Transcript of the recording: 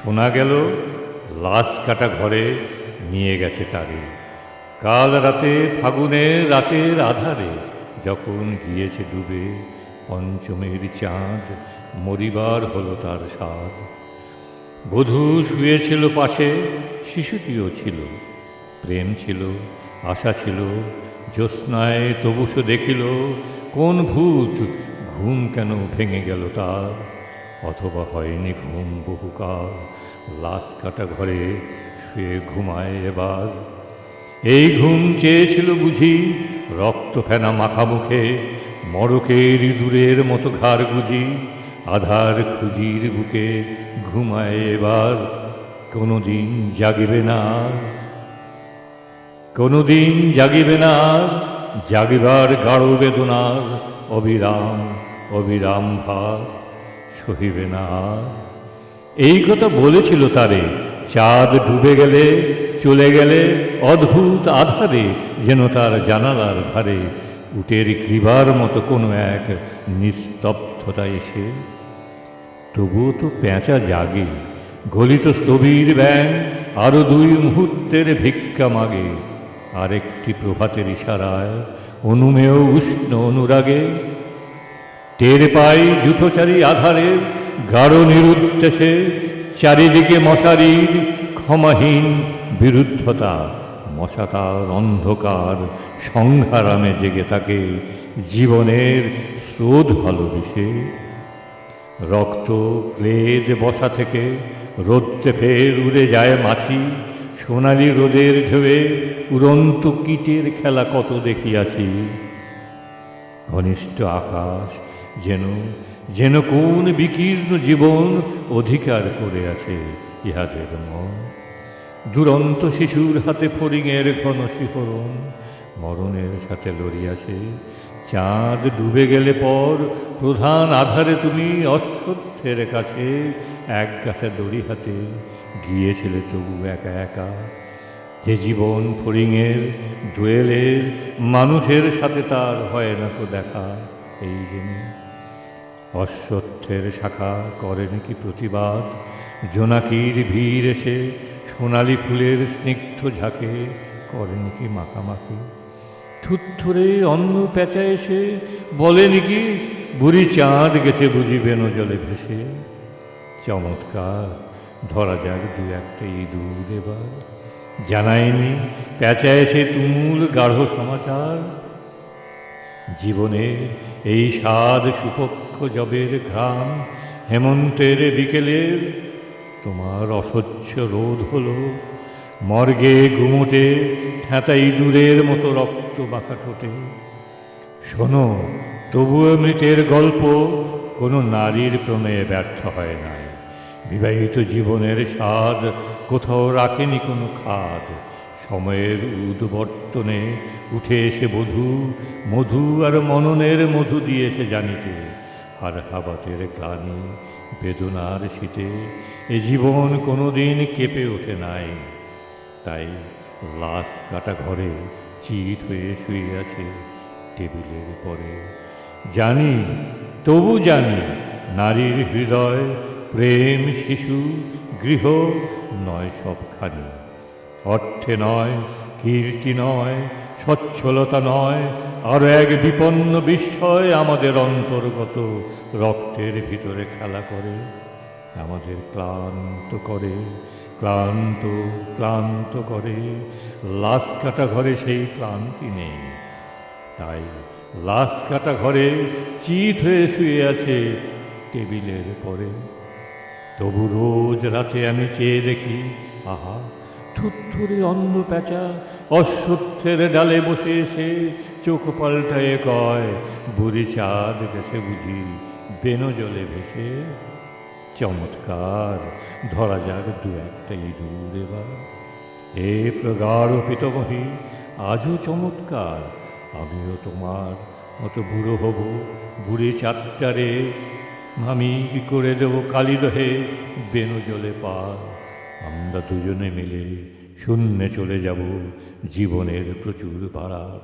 শোনা গেল লাশ কাটা ঘরে নিয়ে গেছে তারে। কাল রাতে ফাগুনের রাতের আধারে যখন গিয়েছে ডুবে পঞ্চমের চাঁদ, মরিবার হলো তার স্বাদ। বধূ শুয়েছিল পাশে, শিশুটিও ছিল, প্রেম ছিল, আশা ছিল, জ্যোৎস্নায় তবুসো দেখিল কোন ভূত, ঘুম কেন ভেঙে গেল তার। অথবা হয়নি ঘুম বহুকাল, লাশ কাটা ঘরে শুয়ে ঘুমায় এবার। এই ঘুম চেয়েছিল বুঝি রক্ত ফেনা মাখা মুখে, মড়কের ইঁদুরের মতো ঘাড় গুজি, আধার খুঁজির বুকে ঘুমায় এবার। কোনোদিন জাগিবে না, কোনোদিন জাগিবে না, জাগিবার গাঢ় বেদনার অবিরাম অবিরাম ভার সহিবে না। এই কথা বলেছিল তারে চাঁদ ডুবে গেলে, চলে গেলে অদ্ভুত আধারে, যেন তার জানালার ধারে উটের গ্রীবার মতো কোনো এক নিস্তব্ধতা এসে। তবুও তো পেঁচা জাগে, গলিত স্থবির ব্যাং আরো 2 মুহূর্তের ভিক্ষা মাগে। আরেকটি প্রভাতের ইশারায় অনুমেয় উষ্ণ অনুরাগে টের পাই জুথোচারী আধারের গাঢ় নিরুদ্দেশে, চারিদিকে মশারির ক্ষমাহীন বিরুদ্ধতা। মশা তার অন্ধকার সংঘারামে জেগে থাকে জীবনের স্রোত ভালোবেসে। রক্ত ক্লেদ বসা থেকে রোদ্রে ফের উড়ে যায় মাছি, সোনালি রোদের ঢেউয়ে উড়ন্ত কীটের খেলা কত দেখিয়াছি। ঘনিষ্ঠ আকাশ যেন যেন কোন বিকীর্ণ জীবন অধিকার করে আছে ইহাদের মন। দুরন্ত শিশুর হাতে ফড়িংয়ের ঘন শিহরণ মরণের সাথে লড়িয়াছে। চাঁদ ডুবে গেলে পর প্রধান আধারে তুমি অশ্বত্থের কাছে এক গাছা দড়ি হাতে গিয়েছিলে তবু একা একা। যে জীবন ফড়িংয়ের দোয়েলের মানুষের সাথে তার হয় না তো দেখা এই জেনে। অশ্বত্থের শাখা করেন কি প্রতিবাদ, জোনাকির ভিড় এসে সোনালি ফুলের স্নিগ্ধ ঝাঁকে করেন কি মাখামাখি। থুত্থরে অন্য পেঁচা এসে বলেন কি বুড়ি চাঁদ গেছে বুঝি বেনো জলে ভেসে। চমৎকার, ধরা যাক 2-1টা ইঁদুর এবার। জানায়নি পেঁচা এসে তুমুল গাঢ় সমাচার। জীবনে এই স্বাদ সুপক্ষ জবের ঘ্রাণ হেমন্তের বিকেলের তোমার অসহ্য রোধ হলো। মর্গে গুমোটে ঠেঁতা ইঁদুরের মতো রক্ত বাঁকা ঠোঁটে। শোনো, তবুও মৃতের গল্প কোনো নারীর প্রণয়ে ব্যর্থ হয় নাই। বিবাহিত জীবনের স্বাদ কোথাও রাখেনি কোনো খাদ। সময়ের উদ্বর্তনে উঠে এসে বধূ মধু আর মননের মধু দিয়েছে জানিতে। আর হাবাতের গানে বেদনার শীতে এ জীবন কোনোদিন কেঁপে ওঠে নাই। তাই লাশ কাটা ঘরে চিত হয়ে শুয়ে আছে টেবিলের পরে। জানি, তবু জানি, নারীর হৃদয় প্রেম শিশু গৃহ নয় সবখানি। অর্থে নয়, কীর্তি নয়, সচ্ছলতা নয়, আরো এক বিপন্ন বিস্ময় আমাদের অন্তর্গত রক্তের ভিতরে খেলা করে। আমাদের ক্লান্ত করে, ক্লান্ত ক্লান্ত করে। লাশ কাটা ঘরে সেই ক্লান্তি নেই। তাই লাশ কাটা ঘরে চিত হয়ে শুয়ে আছে টেবিলের পরে। তবু রোজ রাতে আমি চেয়ে দেখি, আহা, থুত্থুরে অন্ধ পেঁচা অশ্বত্থের ডালে বসে এসে চোখ পাল্টায়ে কয় বুড়ি চাঁদ গেছে বুঝি বেনো জলে ভেসে। চমৎকার, ধরা যাক 2-1টা ইঁদুর এবার। এ প্রগাঢ় পিতামহী আজও চমৎকার। আমিও তোমার মতো বুড়ো হব বুড়ি চাঁদটারে। আমি কি করে দেব কালিদহে বেনো জলে পার। আমরা দুজনে মিলে শূন্যে চলে যাব জীবনের প্রচুর ভাড়ার।